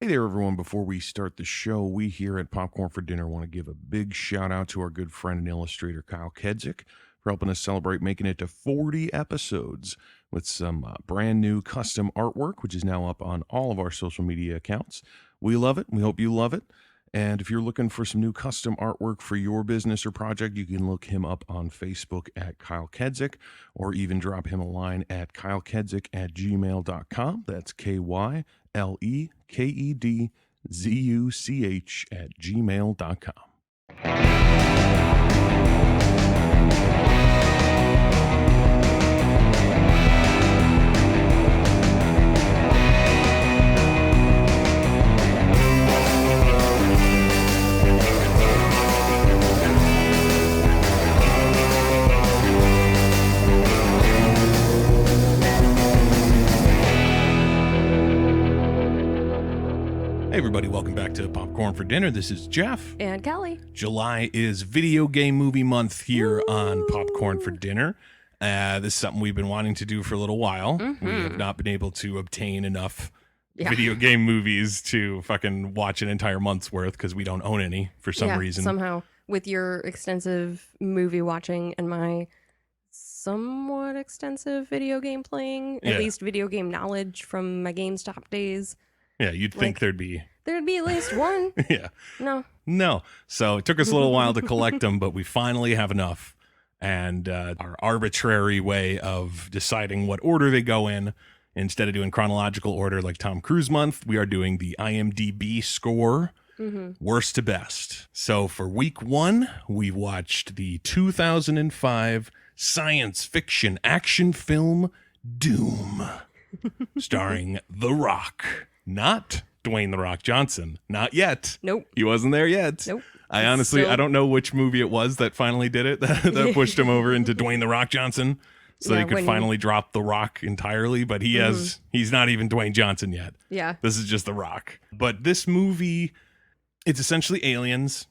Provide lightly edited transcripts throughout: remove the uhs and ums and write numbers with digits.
Hey there, everyone. Before we start the show, we here at Popcorn for Dinner want to give a big shout out to our good friend and illustrator, Kyle Kedzik, for helping us celebrate making it to 40 episodes with some brand new custom artwork, which is now up on all of our social media accounts. We love it. We hope you love it. And if you're looking for some new custom artwork for your business or project, you can look him up on Facebook at Kyle Kedzik, or even drop him a line at kylekedzik@gmail.com. That's KYLEKEDZUCH@gmail.com. Hey everybody, welcome back to Popcorn for Dinner. This is Jeff. And Kelly. July is video game movie month here on Popcorn for Dinner. This is something we've been wanting to do for a little while. We have not been able to obtain enough video game movies to fucking watch an entire month's worth because we don't own any for some reason. Somehow, with your extensive movie watching and my somewhat extensive video game playing, at least video game knowledge from my GameStop days. Yeah, you'd think there'd be at least one. Yeah. No. So it took us a little while to collect them, but we finally have enough. And our arbitrary way of deciding what order they go in, instead of doing chronological order like Tom Cruise month, we are doing the IMDb score, worst to best. So for week 1, we watched the 2005 science fiction action film Doom, starring The Rock. Not Dwayne The Rock Johnson. Not yet. Nope. He wasn't there yet. Nope. I honestly, I don't know which movie it was that finally did it, that pushed him over into Dwayne The Rock Johnson, so he could finally drop The Rock entirely, but he's not even Dwayne Johnson yet. Yeah. This is just The Rock. But this movie, it's essentially aliens.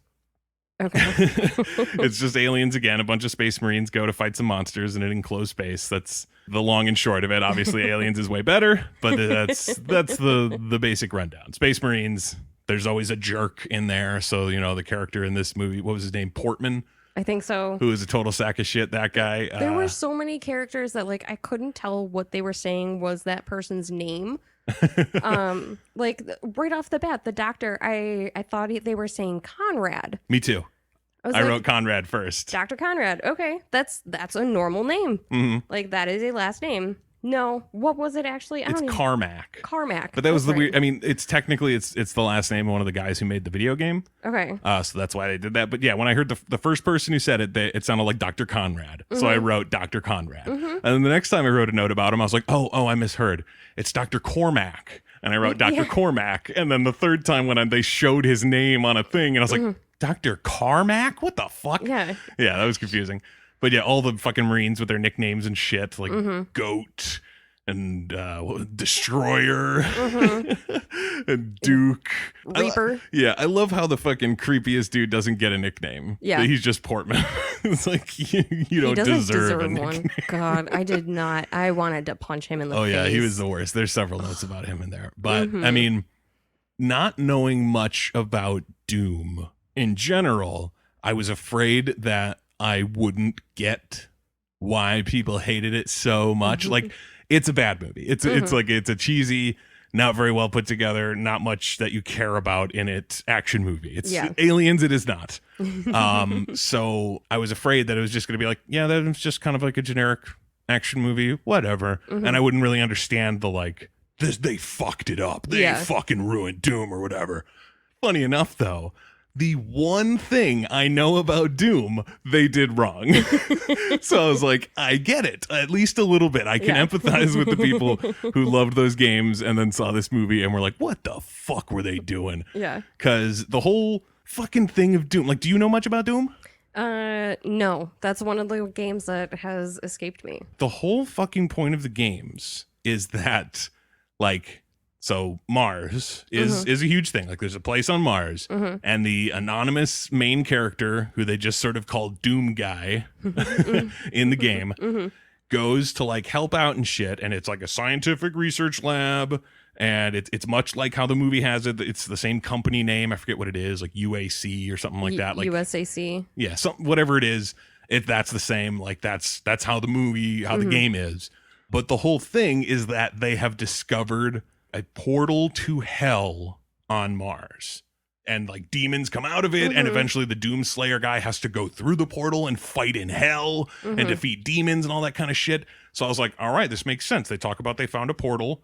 Okay. It's just aliens again. A bunch of space marines go to fight some monsters in an enclosed space. That's the long and short of it. Obviously, aliens is way better, but that's the basic rundown. Space marines. There's always a jerk in there. So, you know, the character in this movie, what was his name? Portman? I think so. Who is a total sack of shit, that guy. There were so many characters that, like, I couldn't tell what they were saying was that person's name. Like, right off the bat, the doctor, I thought they were saying Conrad. Me too. I wrote Conrad first. Dr. Conrad. Okay. That's a normal name. Mm-hmm. Like, that is a last name. No. What was it actually? It's Carmack. Carmack. But that was the weird. I mean, it's technically it's the last name of one of the guys who made the video game. Okay. So that's why they did that. But yeah, when I heard the first person who said it, it sounded like Dr. Conrad. So I wrote Dr. Conrad. And then the next time I wrote a note about him, I was like, oh, I misheard. It's Dr. Cormac. And I wrote Dr. Cormac. And then the third time when they showed his name on a thing, and I was like, Dr. Carmack? What the fuck? Yeah. Yeah, that was confusing. But yeah, all the fucking Marines with their nicknames and shit, like Goat and Destroyer and Duke. Reaper. I love how the fucking creepiest dude doesn't get a nickname. Yeah. He's just Portman. It's like, you don't deserve a nickname. One. God, I did not. I wanted to punch him in the face. Oh, yeah, he was the worst. There's several notes about him in there. But, I mean, not knowing much about Doom in general, I was afraid that I wouldn't get why people hated it so much. Like, it's a bad movie. It's a cheesy, not very well put together, not much that you care about in it action movie. It's Aliens, it is not. So I was afraid that it was just going to be like, yeah, that was just kind of like a generic action movie, whatever. And I wouldn't really understand the like, they fucked it up. They fucking ruined Doom or whatever. Funny enough, though, the one thing I know about Doom, they did wrong. So I was like, I get it, at least a little bit. I can empathize with the people who loved those games and then saw this movie and were like, what the fuck were they doing? Yeah. Because the whole fucking thing of Doom, like, do you know much about Doom? No. That's one of the games that has escaped me. The whole fucking point of the games is that, like, so Mars is a huge thing. Like, there's a place on Mars, and the anonymous main character, who they just sort of call Doom Guy in the game, goes to like help out and shit. And it's like a scientific research lab, And it's much like how the movie has it. It's the same company name. I forget what it is, like UAC or something like that. Like USAC. Yeah, whatever it is. If that's the same, like that's how the movie, how the game is. But the whole thing is that they have discovered a portal to hell on Mars. And like demons come out of it, and eventually the Doomslayer guy has to go through the portal and fight in hell and defeat demons and all that kind of shit. So I was like, all right, this makes sense. They talk about they found a portal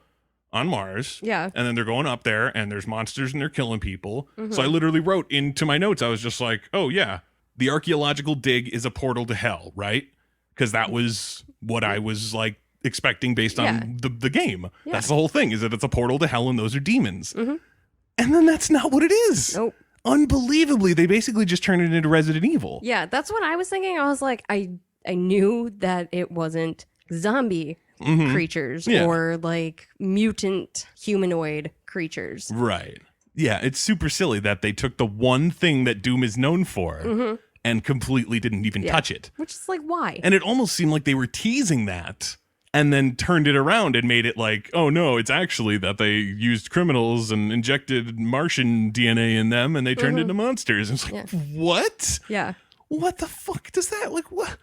on Mars. Yeah. And then they're going up there and there's monsters and they're killing people. So I literally wrote into my notes, I was just like, oh yeah, the archaeological dig is a portal to hell, right? Because that was what I was like expecting based on the game. Yeah. That's the whole thing, is that it's a portal to hell and those are demons. And then that's not what it is. Nope. Unbelievably, they basically just turned it into Resident Evil. Yeah, that's what I was thinking. I was like, I knew that it wasn't zombie creatures or like mutant humanoid creatures. Right. Yeah, it's super silly that they took the one thing that Doom is known for and completely didn't even touch it. Which is like, why? And it almost seemed like they were teasing that and then turned it around and made it like, oh no, it's actually that they used criminals and injected Martian DNA in them and they turned into monsters. And it's like, what? Yeah. What the fuck does that, like, what?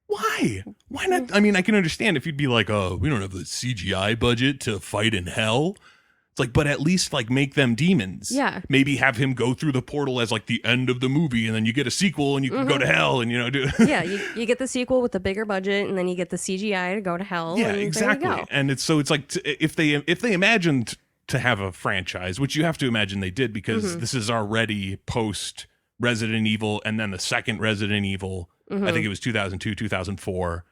Why? Why not? I mean, I can understand if you'd be like, oh, we don't have the CGI budget to fight in hell. It's like, but at least like make them demons. Yeah. Maybe have him go through the portal as like the end of the movie, and then you get a sequel and you can go to hell and, you know, do. Yeah, you get the sequel with the bigger budget, and then you get the CGI to go to hell. Yeah, and exactly. There you go. And it's like if they imagined to have a franchise, which you have to imagine they did, because this is already post Resident Evil, and then the second Resident Evil. I think it was 2002, 2004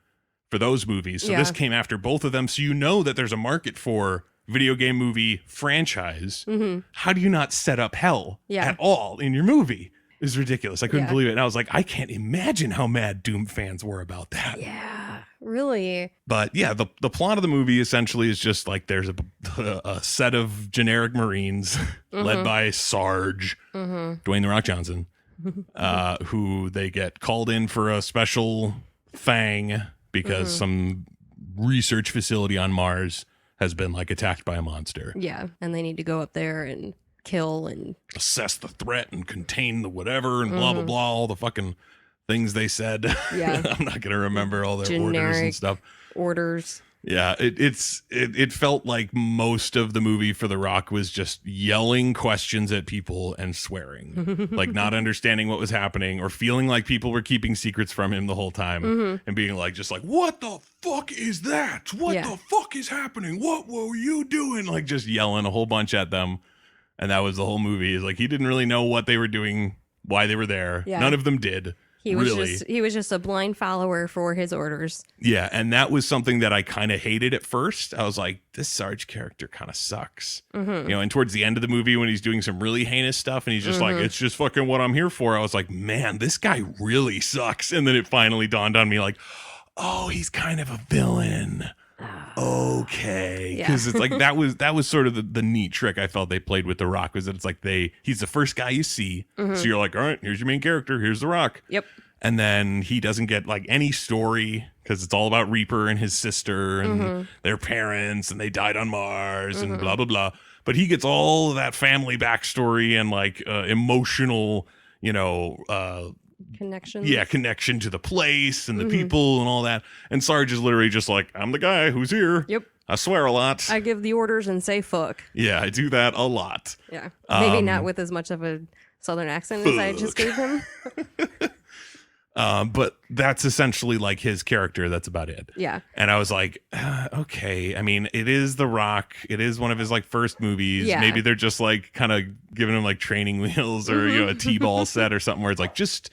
for those movies. So this came after both of them. So you know that there's a market for video game movie franchise. How do you not set up hell at all in your movie? It's ridiculous. I couldn't believe it. And I was like, I can't imagine how mad Doom fans were about that. Yeah, really. But yeah, the plot of the movie essentially is just like there's a set of generic Marines led by Sarge, Dwayne "The Rock" Johnson, who they get called in for a special thing because some research facility on Mars has been like attacked by a monster. Yeah, and they need to go up there and kill and assess the threat and contain the whatever and blah blah blah, all the fucking things they said. Yeah. I'm not gonna remember all their orders and stuff. Orders. Yeah, it felt like most of the movie for The Rock was just yelling questions at people and swearing, like not understanding what was happening or feeling like people were keeping secrets from him the whole time and being like, just like, what the fuck is that? What the fuck is happening? What were you doing? Like just yelling a whole bunch at them. And that was the whole movie. Is like he didn't really know what they were doing, why they were there. Yeah. None of them did. He was just a blind follower for his orders. Yeah, and that was something that I kind of hated at first. I was like, this Sarge character kind of sucks. You know, and towards the end of the movie when he's doing some really heinous stuff and he's just like, it's just fucking what I'm here for. I was like, man, this guy really sucks. And then it finally dawned on me like, oh, he's kind of a villain. Okay, because it's like that was sort of the neat trick I felt they played with The Rock, was that it's like he's the first guy you see, so you're like, all right, here's your main character, here's The Rock. Yep. And then he doesn't get like any story because it's all about Reaper and his sister and their parents, and they died on Mars and blah blah blah. But he gets all of that family backstory and like emotional, you know, connection to the place and the people and all that. And Sarge is literally just like, I'm the guy who's here. Yep. I swear a lot. I give the orders and say fuck. Yeah, I do that a lot. Yeah. Maybe not with as much of a southern accent as I just gave him. But that's essentially like his character. That's about it. Yeah. And I was like, okay. I mean, it is The Rock. It is one of his like first movies. Yeah. Maybe they're just like kind of giving him like training wheels or you know, a T-ball set or something where it's like, just,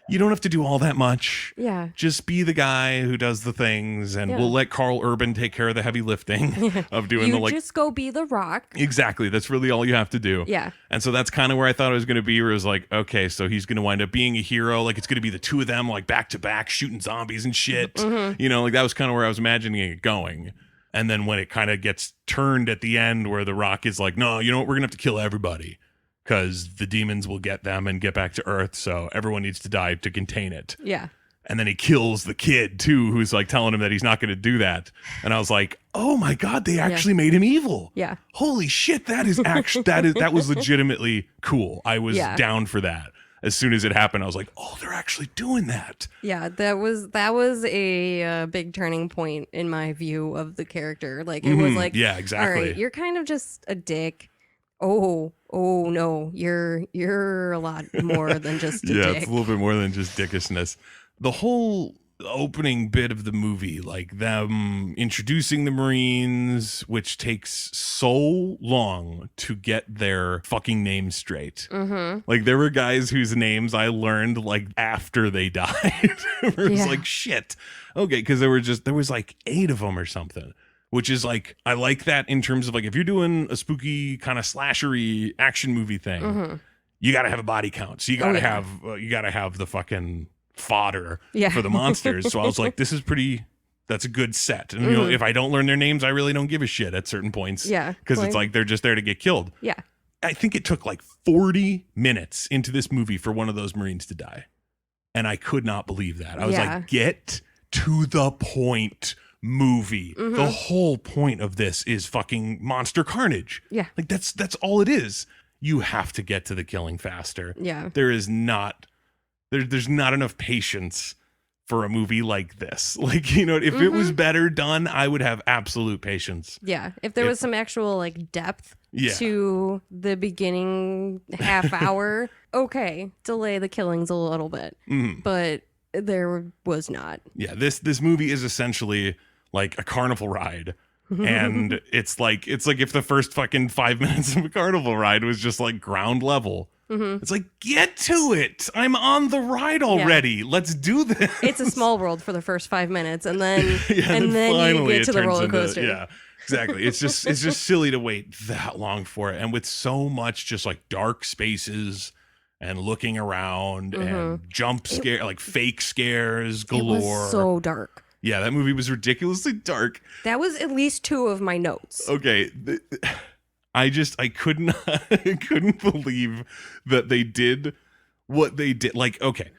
you don't have to do all that much. Yeah. Just be the guy who does the things, and we'll let Carl Urban take care of the heavy lifting of doing the like. Just go be The Rock. Exactly. That's really all you have to do. Yeah. And so that's kind of where I thought it was going to be, where it was like, okay, so he's going to wind up being a hero. Like it's going to be the two of them like back to back shooting zombies and shit. You know, like that was kind of where I was imagining it going. And then when it kind of gets turned at the end where The Rock is like, no, you know what? We're going to have to kill everybody, because the demons will get them and get back to Earth, so everyone needs to die to contain it. Yeah. And then he kills the kid too, who's like telling him that he's not going to do that. And I was like, oh my God, they actually made him evil. Yeah. Holy shit. That was legitimately cool. I was down for that. As soon as it happened, I was like, oh, they're actually doing that. Yeah, that was a big turning point in my view of the character. Like, it was like, yeah, exactly. All right, you're kind of just a dick. Oh no, you're a lot more than just a dick. Yeah, it's a little bit more than just dickishness. The whole opening bit of the movie, like them introducing the Marines, which takes so long to get their fucking names straight. Like, there were guys whose names I learned like after they died. It was like, shit. Okay, because there was like 8 of them or something. Which is like, I like that in terms of like, if you're doing a spooky kind of slashery action movie thing, you got to have a body count. So you got to have the fucking fodder for the monsters. So I was like, that's a good set. And you know, if I don't learn their names, I really don't give a shit at certain points. Yeah. Because it's like, they're just there to get killed. Yeah. I think it took like 40 minutes into this movie for one of those Marines to die. And I could not believe that. I was like, get to the point, movie. The whole point of this is fucking monster carnage. Yeah. Like, that's all it is. You have to get to the killing faster. Yeah. There's not enough patience for a movie like this. Like, you know, if it was better done, I would have absolute patience. Yeah. If there was some actual like depth to the beginning half hour, okay, delay the killings a little bit. But there was not. Yeah, this movie is essentially like a carnival ride. And it's like if the first fucking 5 minutes of a carnival ride was just like ground level. It's like, get to it. I'm on the ride already. Yeah. Let's do this. It's a small world for the first 5 minutes, and then and then you get to the roller coaster. Yeah, exactly. It's just silly to wait that long for it. And with so much just like dark spaces and looking around and jump scare, like fake scares galore. It was so dark. Yeah, that movie was ridiculously dark. That was at least 2 of my notes. Okay. I couldn't believe that they did what they did. Like, okay,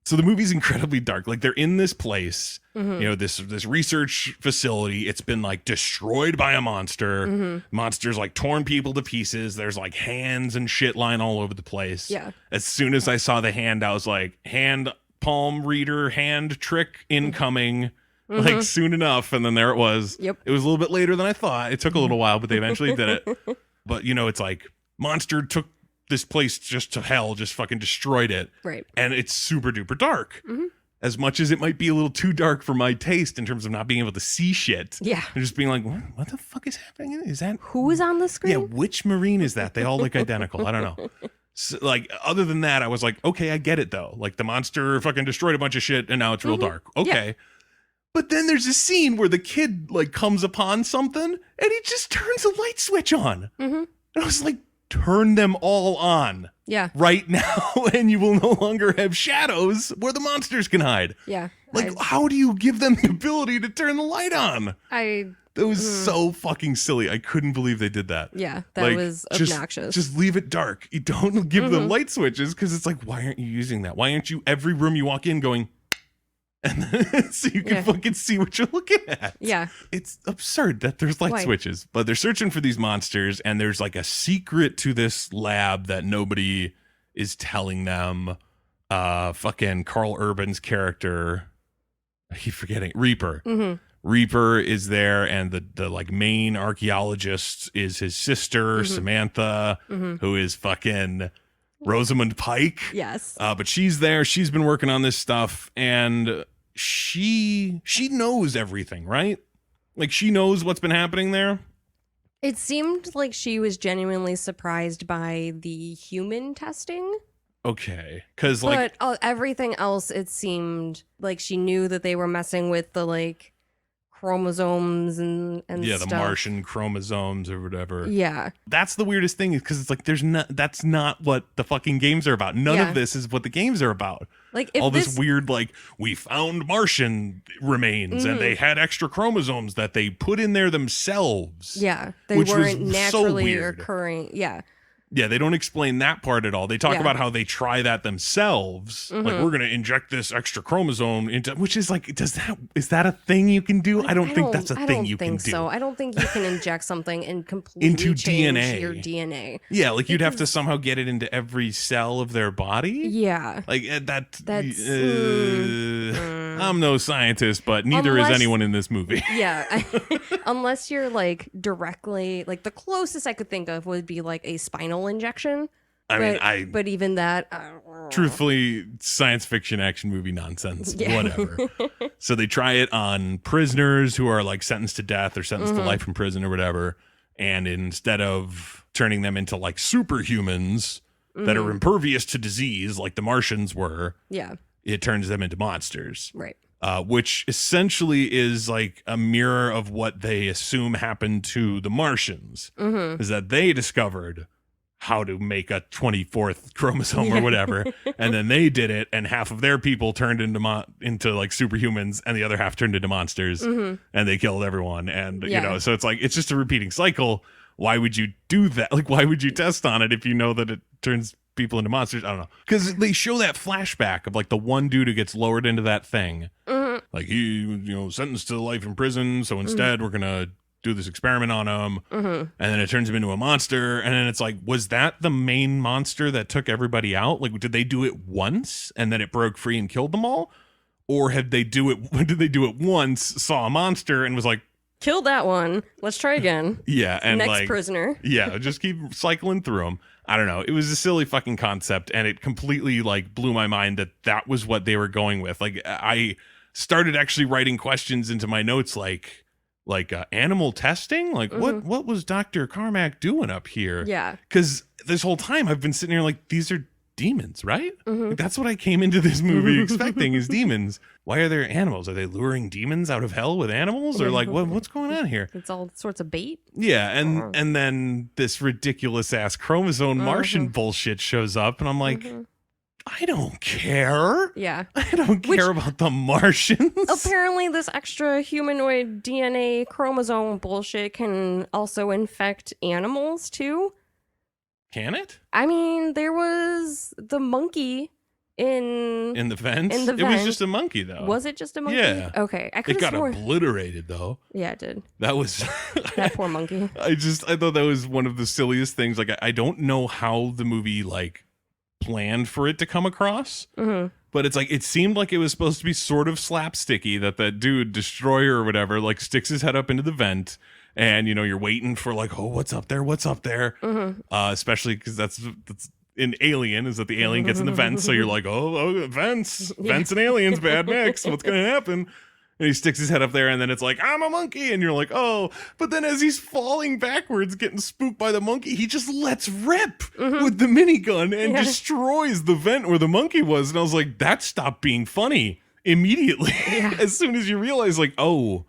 so the movie's incredibly dark. Like, they're in this place, you know, this research facility. It's been like destroyed by a monster. Monsters like torn people to pieces. There's like hands and shit lying all over the place. Yeah. As soon as I saw the hand, I was like, hand palm reader, hand trick incoming. Like, soon enough, and then there it was. Yep. It was a little bit later than I thought. It took a little while, but they eventually did it. But, you know, it's like, monster took this place just to hell, just fucking destroyed it. Right. And it's super duper dark. As much as it might be a little too dark for my taste in terms of not being able to see shit. Yeah. And just being like, what the fuck is happening? Is that... Who is on the screen? Yeah, which Marine is that? They all look identical. I don't know. So, like, other than that, I was like, okay, I get it, though. Like, the monster fucking destroyed a bunch of shit, and now it's real dark. Okay. Yeah. But then there's a scene where the kid like comes upon something and he just turns a light switch on. And I was like, turn them all on. Yeah. Right now, and you will no longer have shadows where the monsters can hide. Yeah. Like, how do you give them the ability to turn the light on? That was so fucking silly. I couldn't believe they did that. Yeah, that was obnoxious. Just leave it dark. You don't give them light switches because it's like, why aren't you using that? Why aren't you every room you walk in going... And then, so you can fucking see what you're looking at. Yeah. It's absurd that there's light switches. But they're searching for these monsters, and there's like a secret to this lab that nobody is telling them. Fucking Carl Urban's character, I keep forgetting, Reaper. Reaper is there, and the like main archaeologist is his sister, Samantha, who is fucking... Rosamund Pike. Yes. But she's there. She's been working on this stuff, and she knows everything, right? Like, she knows what's been happening there. It seemed like she was genuinely surprised by the human testing. Okay. Because, like... But everything else, it seemed like she knew that they were messing with the, like... chromosomes and stuff. The Martian chromosomes or whatever. Yeah, that's the weirdest thing, is because it's like that's not what the fucking games are about. None of this is what the games are about. Like, if all this weird, like, we found Martian remains and they had extra chromosomes that they put in there themselves. Yeah, they weren't naturally occurring. Yeah, Yeah, they don't explain that part at all. They talk Yeah. about how they try that themselves. Like, we're going to inject this extra chromosome into, which is like, is that a thing you can do? I don't think that's a thing you can do. So I don't think you can inject something and completely Into change DNA. your DNA. Yeah, like you'd have to somehow get it into every cell of their body. Yeah. Like That's I'm no scientist, but neither is anyone in this movie. Yeah. Unless you're like directly, like the closest I could think of would be like a spinal injection. But even that, truthfully, science fiction action movie nonsense, Yeah. whatever. So they try it on prisoners who are like sentenced to death or sentenced to life in prison or whatever. And instead of turning them into like superhumans that are impervious to disease like the Martians were, yeah, it turns them into monsters. right. Which essentially is like a mirror of what they assume happened to the Martians, is that they discovered how to make a 24th chromosome or whatever, and then they did it, and half of their people turned into like superhumans, and the other half turned into monsters, and they killed everyone, and you know, so it's like it's just a repeating cycle. Why would you do that? Like, why would you test on it if you know that it turns people into monsters? I don't know, because they show that flashback of like the one dude who gets lowered into that thing, like he sentenced to life in prison, so instead we're gonna do this experiment on him, and then it turns him into a monster, and then it's like, was that the main monster that took everybody out? Like, did they do it once and then it broke free and killed them all, or did they do it once, saw a monster and was like, Kill that one, let's try again. Yeah, and next like, prisoner. Yeah, just keep cycling through them. I don't know. It was a silly fucking concept, and it completely like blew my mind that was what they were going with. Like, I started actually writing questions into my notes, like animal testing. Like, what was Dr. Carmack doing up here? Yeah, because this whole time I've been sitting here like, these are demons, right? Like, that's what I came into this movie expecting is demons. Why are there animals? Are they luring demons out of hell with animals, or like what's going on here? it's all sorts of bait. Yeah, and then this ridiculous ass chromosome Martian bullshit shows up, and I'm like, I don't care. Yeah, I don't care about the Martians. Apparently, this extra humanoid DNA chromosome bullshit can also infect animals too. Can it? I mean, there was the monkey in the vent. In the It was vent. just a monkey, though. Was it just a monkey? Yeah. Okay, I could It have got sworn. obliterated, though. Yeah, it did. That was That poor monkey. I thought that was one of the silliest things. Like, I don't know how the movie like planned for it to come across, but it's like it seemed like it was supposed to be sort of slapsticky, that dude Destroyer or whatever like sticks his head up into the vent, and you're waiting for like, oh, what's up there, especially because that's in Alien, is that the alien gets in the vents, so you're like, oh vents and aliens, bad mix, what's gonna happen? And he sticks his head up there, and then it's like, I'm a monkey. And you're like, oh. But then as he's falling backwards, getting spooked by the monkey, he just lets rip with the minigun and destroys the vent where the monkey was. And I was like, that stopped being funny immediately. As soon as you realize, like, oh,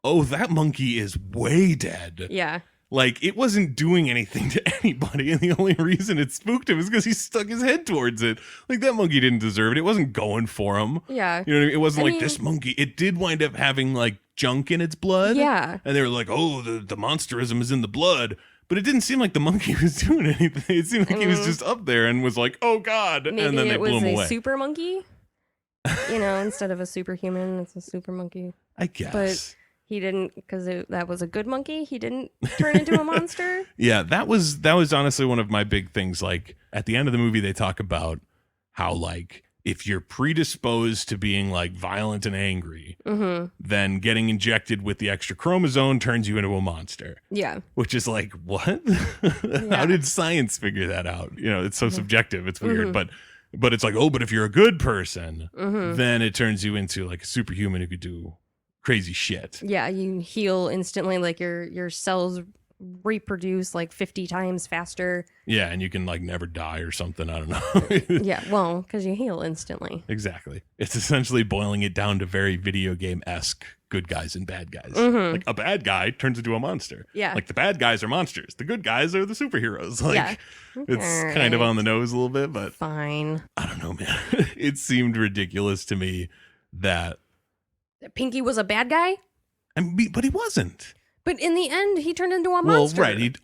that monkey is way dead. Yeah. Like, it wasn't doing anything to anybody, and the only reason it spooked him is because he stuck his head towards it. Like, that monkey didn't deserve it. It wasn't going for him. Yeah. You know what I mean? It wasn't this monkey. It did wind up having, like, junk in its blood. Yeah. And they were like, oh, the monsterism is in the blood. But it didn't seem like the monkey was doing anything. It seemed like he was just up there and was like, oh, God. Maybe and then they blew him away. it was a super monkey. Instead of a superhuman, it's a super monkey. I guess. But he didn't, because that was a good monkey. He didn't turn into a monster. Yeah, that was honestly one of my big things. Like, at the end of the movie, they talk about how, like, if you're predisposed to being like violent and angry, then getting injected with the extra chromosome turns you into a monster. Yeah. Which is like, what? How did science figure that out? It's so subjective. It's weird, but it's like, oh, but if you're a good person, then it turns you into like a superhuman who could do crazy shit. Yeah, you heal instantly, like your cells reproduce like 50 times faster. Yeah, and you can like never die or something. I don't know. Yeah, well, because you heal instantly. Exactly. It's essentially boiling it down to very video game-esque good guys and bad guys. Like, a bad guy turns into a monster. Yeah. Like, the bad guys are monsters. The good guys are the superheroes. Like, yeah. it's kind of on the nose a little bit, but fine. I don't know, man. It seemed ridiculous to me that Pinky was a bad guy? but he wasn't. But in the end, he turned into a Well, monster. right.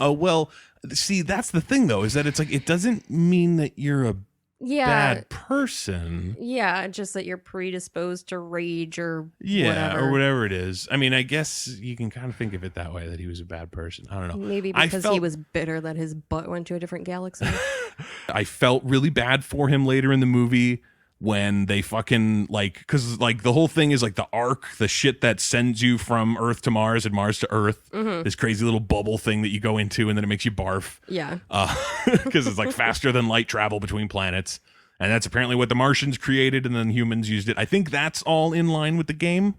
See, that's the thing, though, is that it's like it doesn't mean that you're a bad person. Yeah, just that you're predisposed to rage or whatever it is. I mean, I guess you can kind of think of it that way, that he was a bad person. I don't know. Maybe because he was bitter that his butt went to a different galaxy. I felt really bad for him later in the movie when they fucking because the whole thing is like the arc, the shit that sends you from Earth to Mars and Mars to Earth, this crazy little bubble thing that you go into and then it makes you barf. Yeah. Because it's like faster than light travel between planets. And that's apparently what the Martians created and then humans used it. I think that's all in line with the game,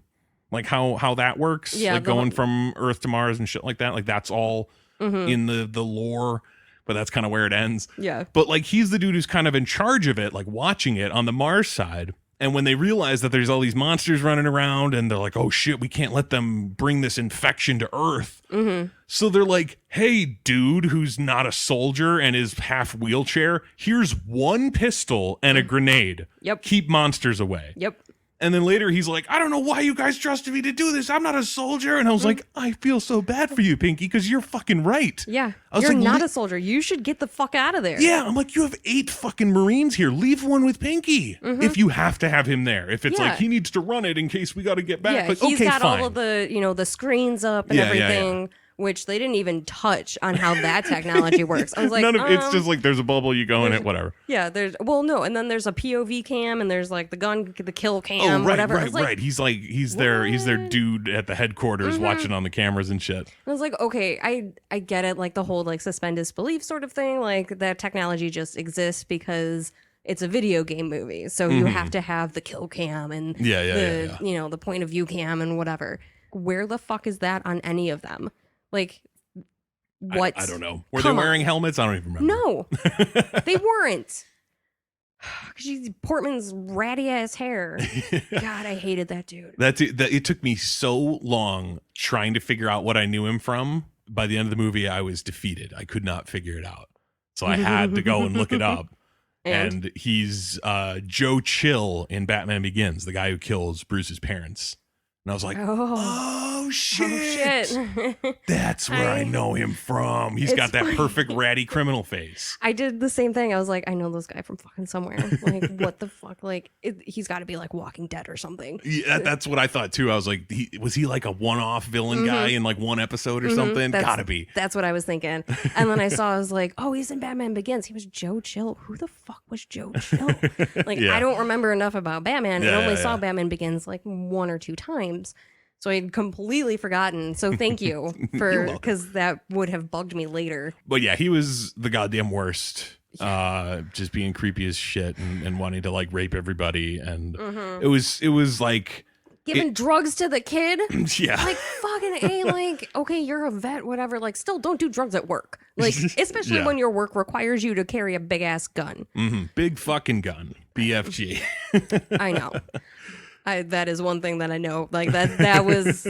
like how that works. Yeah, like going from Earth to Mars and shit like that. Like that's all in the lore. But that's kind of where it ends. Yeah. But like he's the dude who's kind of in charge of it, like watching it on the Mars side. And when they realize that there's all these monsters running around and they're like, oh shit, we can't let them bring this infection to Earth. So they're like, hey, dude who's not a soldier and is half wheelchair, here's one pistol and a grenade. Yep. Keep monsters away. Yep. And then later he's like, I don't know why you guys trusted me to do this. I'm not a soldier. And I was like, I feel so bad for you, Pinky, because you're fucking right. Yeah. I was You're like, not a soldier. You should get the fuck out of there. Yeah. I'm like, you have 8 fucking Marines here. Leave one with Pinky if you have to have him there. If it's like he needs to run it in case we got to get back. Yeah, Like, he's okay, got fine. all of the, the screens up and everything. Which they didn't even touch on how that technology works. I was like, it's just like there's a bubble, you go in it, whatever. Yeah, and then there's a POV cam and there's like the kill cam, whatever. Right. He's their dude at the headquarters watching on the cameras and shit. I was like, okay, I get it, like the whole like suspend disbelief sort of thing. Like that technology just exists because it's a video game movie, so you have to have the kill cam and the point of view cam and whatever. Where the fuck is that on any of them? Like, what? I don't know. Were they wearing helmets? I don't even remember. No, they weren't. Because Portman's ratty ass hair. God, I hated that dude. It took me so long trying to figure out what I knew him from. By the end of the movie, I was defeated. I could not figure it out. So I had to go and look it up. And he's Joe Chill in Batman Begins, the guy who kills Bruce's parents. And I was like, oh shit. That's where I know him from. He's got that perfect ratty criminal face. I did the same thing. I was like, I know this guy from fucking somewhere. Like, what the fuck? Like, he's got to be like Walking Dead or something. Yeah, that's what I thought too. I was like, was he like a one-off villain guy in like one episode or something? Gotta be. That's what I was thinking. And then I was like, oh, he's in Batman Begins. He was Joe Chill. Who the fuck was Joe Chill? Like, I don't remember enough about Batman. I only saw Batman Begins like 1 or 2 times. So I had completely forgotten. So thank you for, because that would have bugged me later. But yeah, he was the goddamn worst. Just being creepy as shit and wanting to like rape everybody. And it was like giving drugs to the kid. Yeah. Like fucking A, like, okay, you're a vet, whatever. Like, still don't do drugs at work. Like, especially when your work requires you to carry a big ass gun. Big fucking gun. BFG. I know. That is one thing that I know. Like that was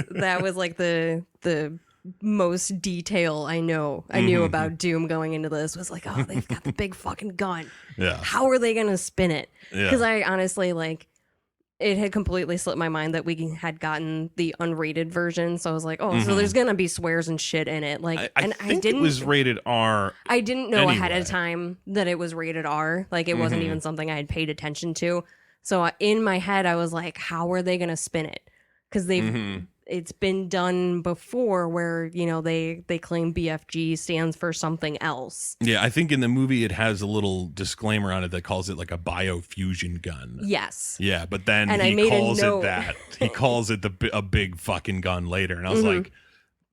like the most detail I knew about Doom going into this was like, oh, they've got the big fucking gun. Yeah. How are they gonna spin it? Yeah. Because I honestly it had completely slipped my mind that we had gotten the unrated version. So I was like, oh, so there's gonna be swears and shit in it. Like, I think it was rated R. I didn't know ahead of time that it was rated R. Like, it wasn't even something I had paid attention to. So in my head, I was like, how are they going to spin it? Because it's been done before where, they claim BFG stands for something else. Yeah, I think in the movie it has a little disclaimer on it that calls it like a biofusion gun. Yes. Yeah, but then he calls it that. He calls it a big fucking gun later. And I was like,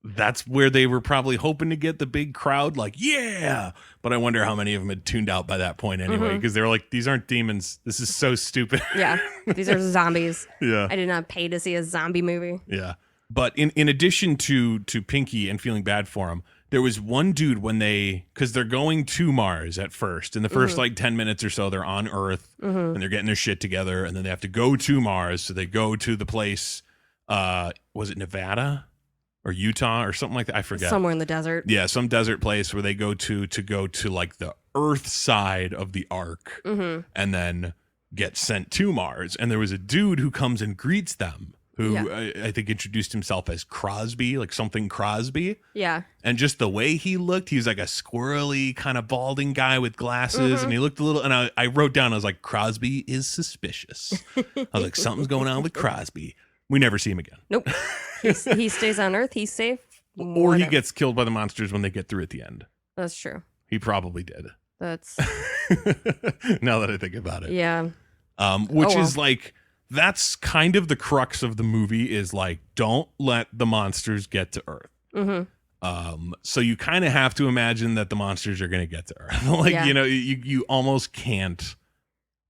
that's where they were probably hoping to get the big crowd, like, yeah. But I wonder how many of them had tuned out by that point anyway, because they were like, these aren't demons. This is so stupid. Yeah, these are zombies. Yeah. I did not pay to see a zombie movie. Yeah. But in addition to Pinky and feeling bad for him, there was one dude because they're going to Mars at first. In the first like 10 minutes or so, they're on Earth and they're getting their shit together. And then they have to go to Mars. So they go to the place, was it Nevada? Or Utah or something like that. I forget. Somewhere in the desert. Yeah, some desert place where they go to like the Earth side of the arc and then get sent to Mars. And there was a dude who comes and greets them who I think introduced himself as Crosby, like something Crosby. Yeah. And just the way he looked, he was like a squirrely kind of balding guy with glasses. And he looked a little, and I wrote down, I was like, Crosby is suspicious. I was like, something's going on with Crosby. We never see him again. Nope. He stays on Earth. He's safe. Or he gets killed by the monsters when they get through at the end. That's true. He probably did. That's now that I think about it. Yeah. Which is like, that's kind of the crux of the movie, is like, don't let the monsters get to Earth. So you kind of have to imagine that the monsters are going to get to Earth. Like, you know, you almost can't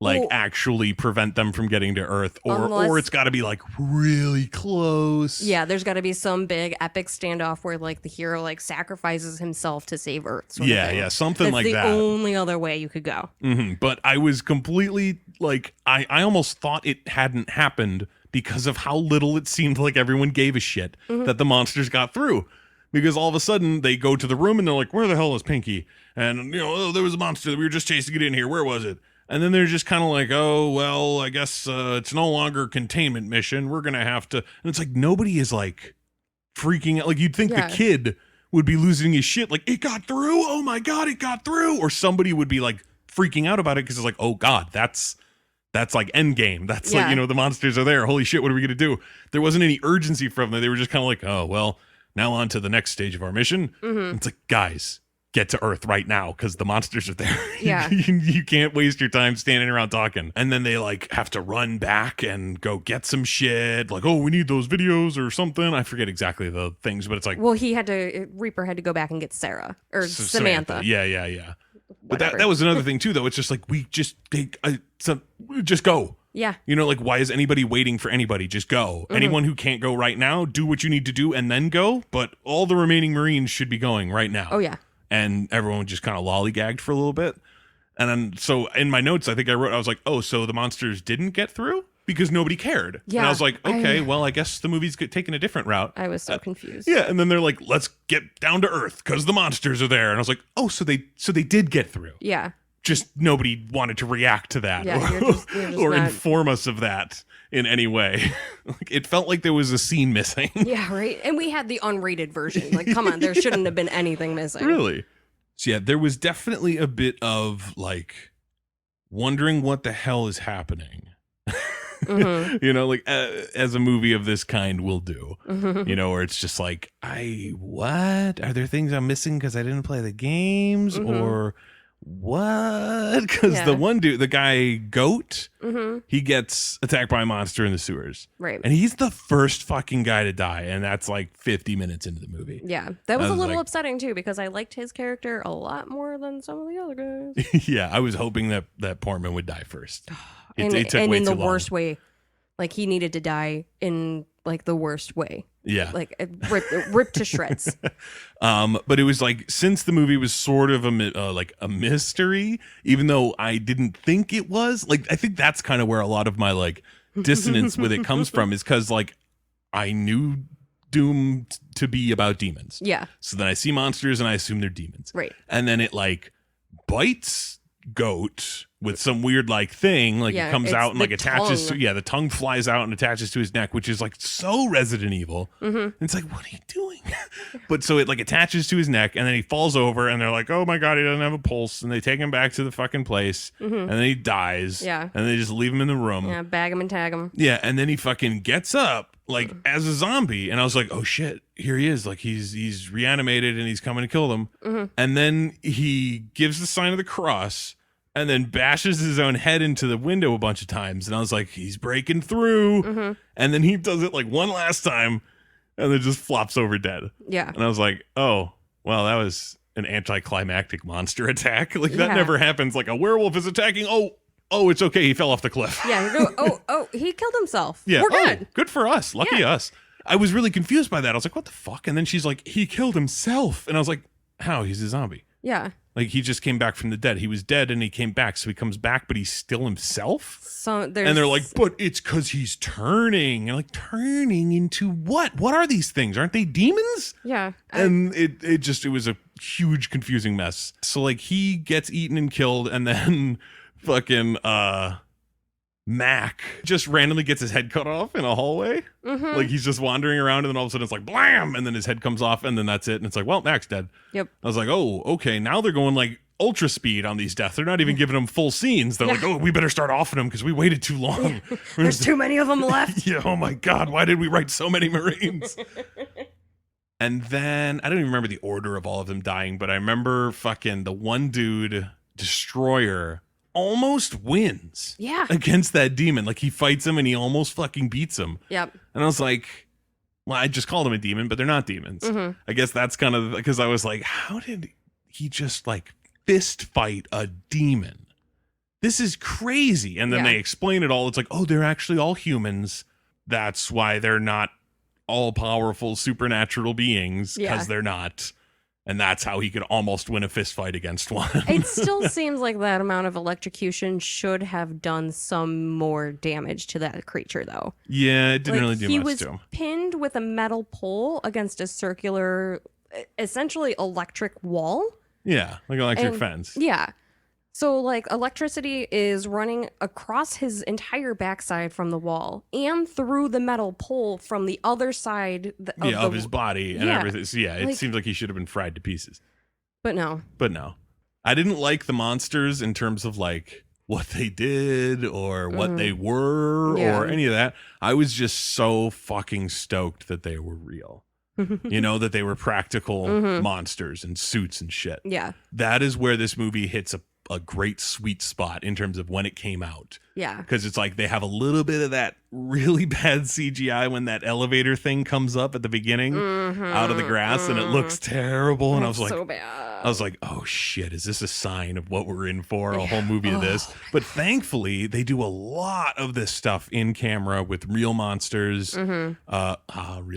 like actually prevent them from getting to Earth, or it's got to be like really close. Yeah, there's got to be some big epic standoff where like the hero like sacrifices himself to save Earth. Yeah, something That's like the that. only other way you could go. But I was completely like, I almost thought it hadn't happened because of how little it seemed like everyone gave a shit that the monsters got through. Because all of a sudden they go to the room and they're like, where the hell is Pinky? And, you know, oh, there was a monster that we were just chasing it in here. Where was it? And then they're just kind of like, oh, well, I guess it's no longer a containment mission. We're going to have to. And it's like, nobody is like freaking out. Like, you'd think the kid would be losing his shit. Like, it got through. Oh my God, it got through. Or somebody would be like freaking out about it because it's like, oh God, that's like Endgame. That's like, you know, the monsters are there. Holy shit, what are we going to do? There wasn't any urgency from them. They were just kind of like, oh, well, now on to the next stage of our mission. It's like, guys, get to Earth right now because the monsters are there. Yeah. You can't waste your time standing around talking. And then they like have to run back and go get some shit. Like, oh, we need those videos or something. I forget exactly the things, but it's like, well, Reaper had to go back and get Sarah or Samantha. Yeah. But that was another thing too, though. It's just like, just go. Yeah. You know, like, why is anybody waiting for anybody? Just go. Anyone who can't go right now, do what you need to do and then go. But all the remaining Marines should be going right now. Oh, yeah. And everyone just kind of lollygagged for a little bit. And then, so in my notes, I think I was like, oh, so the monsters didn't get through because nobody cared. Yeah. And I was like, okay, well, I guess the movie's taking a different route. I was so confused. Yeah. And then they're like, let's get down to Earth because the monsters are there. And I was like, oh, so they did get through. Yeah. Just nobody wanted to react to that or inform us of that in any way. Like, it felt like there was a scene missing. Yeah, right. And we had the unrated version. Like, come on, there shouldn't have been anything missing. Really? So yeah, there was definitely a bit of like wondering what the hell is happening. You know, like as a movie of this kind will do. You know, where it's just like, what? Are there things I'm missing because I didn't play the games or what? Because the one dude, the guy Goat, he gets attacked by a monster in the sewers, right? And he's the first fucking guy to die, and that's like 50 minutes into the movie. Yeah, that was a little upsetting too, because I liked his character a lot more than some of the other guys. Yeah, I was hoping that Portman would die first. It took way in the worst way. Like, he needed to die in like the worst way. Yeah, like ripped to shreds. But it was like, since the movie was sort of a mystery, even though I didn't think it was. Like, I think that's kind of where a lot of my like dissonance with it comes from, is because like I knew Doom to be about demons. Yeah. So then I see monsters and I assume they're demons. Right. And then it like bites Goat with some weird like thing, like it comes out and like attaches to, the tongue flies out and attaches to his neck, which is like so Resident Evil. And it's like, what are you doing? But so it like attaches to his neck and then he falls over and they're like, oh my God, he doesn't have a pulse. And they take him back to the fucking place and then he dies. Yeah. And they just leave him in the room. Yeah, bag him and tag him. Yeah. And then he fucking gets up like as a zombie. And I was like, oh shit, here he is. Like he's reanimated and he's coming to kill them. And then he gives the sign of the cross and then bashes his own head into the window a bunch of times. And I was like, he's breaking through. And then he does it like one last time and then just flops over dead. Yeah. And I was like, oh, well, that was an anticlimactic monster attack. Like, that never happens. Like, a werewolf is attacking. Oh, it's okay. He fell off the cliff. Yeah. He killed himself. Yeah. We're good. Good for us. Lucky us. I was really confused by that. I was like, what the fuck? And then she's like, he killed himself. And I was like, how? He's a zombie. Yeah. Like, he just came back from the dead. He was dead and he came back. So he comes back, but he's still himself. And they're like, but it's because he's turning. And like, turning into what? What are these things? Aren't they demons? Yeah. And it was a huge confusing mess. So like, he gets eaten and killed, and then fucking Mac just randomly gets his head cut off in a hallway. Like he's just wandering around and then all of a sudden it's like blam, and then his head comes off and then that's it. And it's like, well, Mac's dead. Yep. I was like, oh, okay. Now they're going like ultra speed on these deaths. They're not even giving them full scenes. They're like, oh, we better start offing them because we waited too long. There's too many of them left. Yeah. Oh my God. Why did we write so many Marines? And then I don't even remember the order of all of them dying, but I remember fucking the one dude, Destroyer, almost wins against that demon. Like he fights him and he almost fucking beats him. Yep. And I was like, well, I just called him a demon, but they're not demons. I guess that's kind of because I was like, how did he just like fist fight a demon? This is crazy. And then they explain it all. It's like, oh, they're actually all humans. That's why they're not all powerful supernatural beings, because they're not. And that's how he could almost win a fist fight against one. It still seems like that amount of electrocution should have done some more damage to that creature, though. Yeah, it didn't really do much to him. He was pinned with a metal pole against a circular, essentially electric wall. Yeah, like an electric fence. Yeah. So, like, electricity is running across his entire backside from the wall and through the metal pole from the other side of his body and everything. So, yeah, it seems like he should have been fried to pieces. But no. I didn't like the monsters in terms of, like, what they did or what they were or any of that. I was just so fucking stoked that they were real. You know, that they were practical monsters and suits and shit. Yeah. That is where this movie hits a great sweet spot in terms of when it came out. Yeah. Because it's like they have a little bit of that really bad CGI when that elevator thing comes up at the beginning out of the grass and it looks terrible. And I was like, so bad. I was like, oh shit, is this a sign of what we're in for? A whole movie of this? But thankfully, they do a lot of this stuff in camera with real monsters, real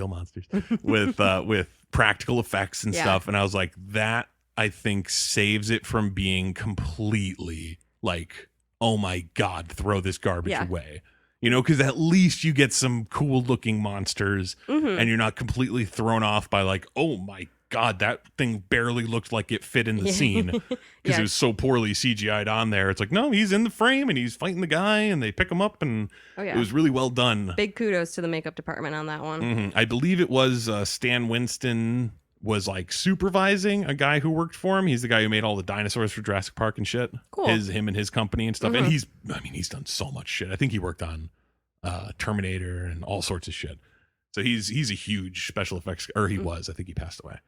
monsters with practical effects and stuff. And I was like, that I think saves it from being completely like, oh my God, throw this garbage away. You know, because at least you get some cool looking monsters and you're not completely thrown off by like, oh my God, that thing barely looked like it fit in the scene because it was so poorly CGI'd on there. It's like, no, he's in the frame and he's fighting the guy and they pick him up and it was really well done. Big kudos to the makeup department on that one. I believe it was Stan Winston was like supervising a guy who worked for him. He's the guy who made all the dinosaurs for Jurassic Park and shit. Cool. Him and his company and stuff. And he's done so much shit. I think he worked on Terminator and all sorts of shit. So he's a huge special effects, or he was. I think he passed away.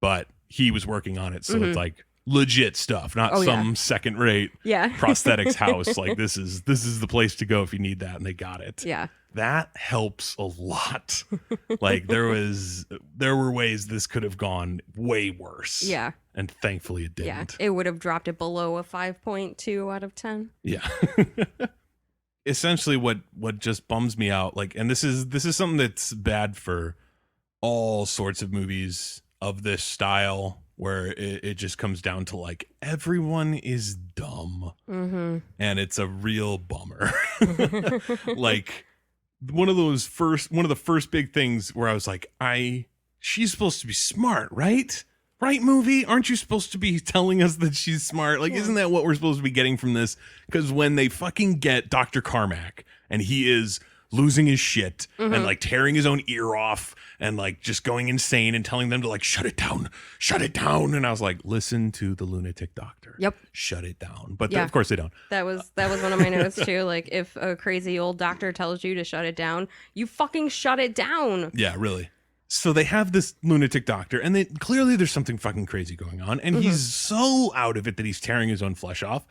But he was working on it. So it's like legit stuff, not some second rate prosthetics house. Like this is the place to go if you need that. And they got it. Yeah. That helps a lot. Like there were ways this could have gone way worse. Yeah. And thankfully it didn't. Yeah. It would have dropped it below a 5.2 out of 10. Yeah. Essentially what just bums me out, like, and this is something that's bad for all sorts of movies of this style, where it just comes down to like everyone is dumb. And it's a real bummer. Like one of the first big things where I was like, she's supposed to be smart, right? Right, movie? Aren't you supposed to be telling us that she's smart? Like, isn't that what we're supposed to be getting from this? Because when they fucking get Dr. Carmack and he is losing his shit and like tearing his own ear off and like just going insane and telling them to like shut it down. And I was like, listen to the lunatic doctor. Yep. Shut it down. But of course they don't. That was one of my notes too. Like, if a crazy old doctor tells you to shut it down, you fucking shut it down. Yeah, really. So they have this lunatic doctor and clearly there's something fucking crazy going on. And he's so out of it that he's tearing his own flesh off.